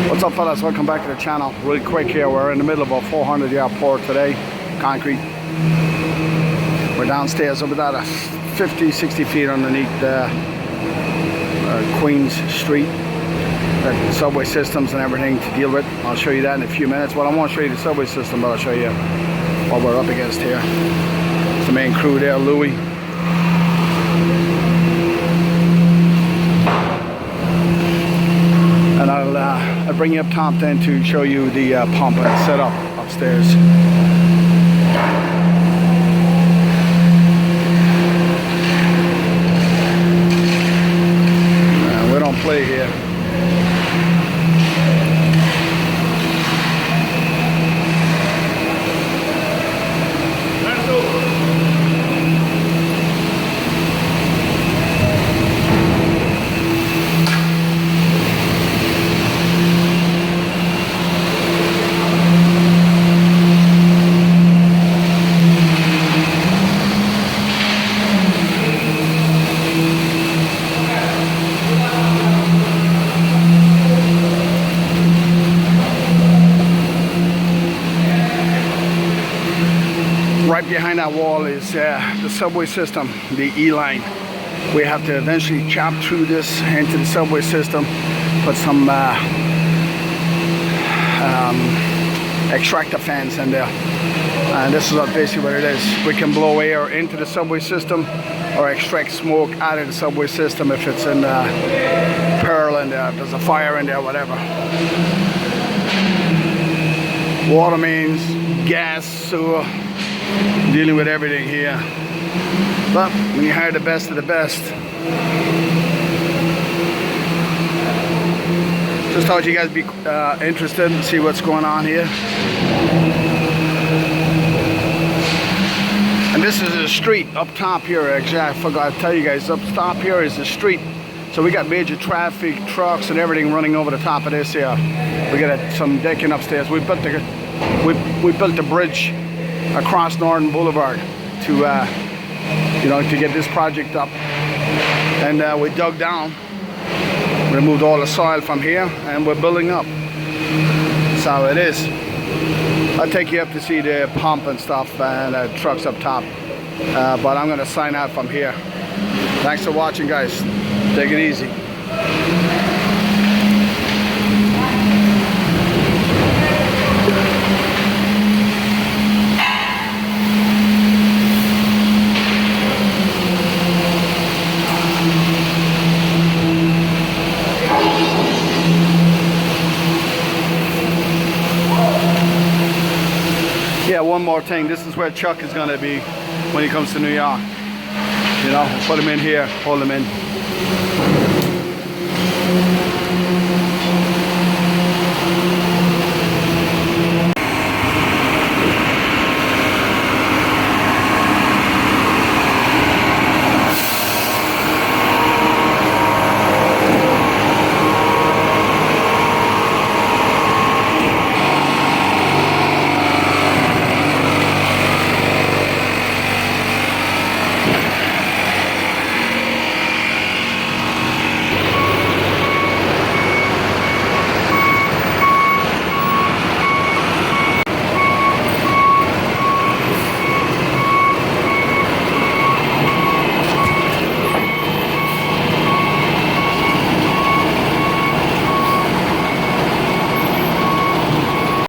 What's up, fellas? Welcome back to the channel. Real quick here, we're in the middle of a 400-yard pour today, concrete. We're downstairs over that 50-60 feet underneath Queens Street. The subway systems and everything to deal with. I'll show you that in a few minutes. Well, I won't show you the subway system, but I'll show you what we're up against here. It's the main crew there, Louis. And I'll bring you up top then to show you the pump and setup upstairs. We don't play here. Right behind that wall is the subway system, the E-line. We have to eventually chop through this into the subway system, put some extractor fans in there. And this is basically what it is. We can blow air into the subway system or extract smoke out of the subway system if it's in peril in there, if there's a fire in there, whatever. Water mains, gas, sewer. Dealing with everything here, but when you hire the best of the best, just thought you guys be interested and see what's going on here. And this is a street up top here. Actually, I forgot to tell you guys, up top here is the street. So we got major traffic, trucks and everything running over the top of this here. We got some decking upstairs. We built the bridge across Northern Boulevard to to get this project up, and we dug down, removed all the soil from here, and we're building up. That's how it is. I'll take you up to see the pump and stuff and the trucks up top, but I'm gonna sign out from here. Thanks for watching, guys. Take it easy. Yeah, one more thing. This is where Chuck is going to be when he comes to New York. You know, put him in here, hold him in.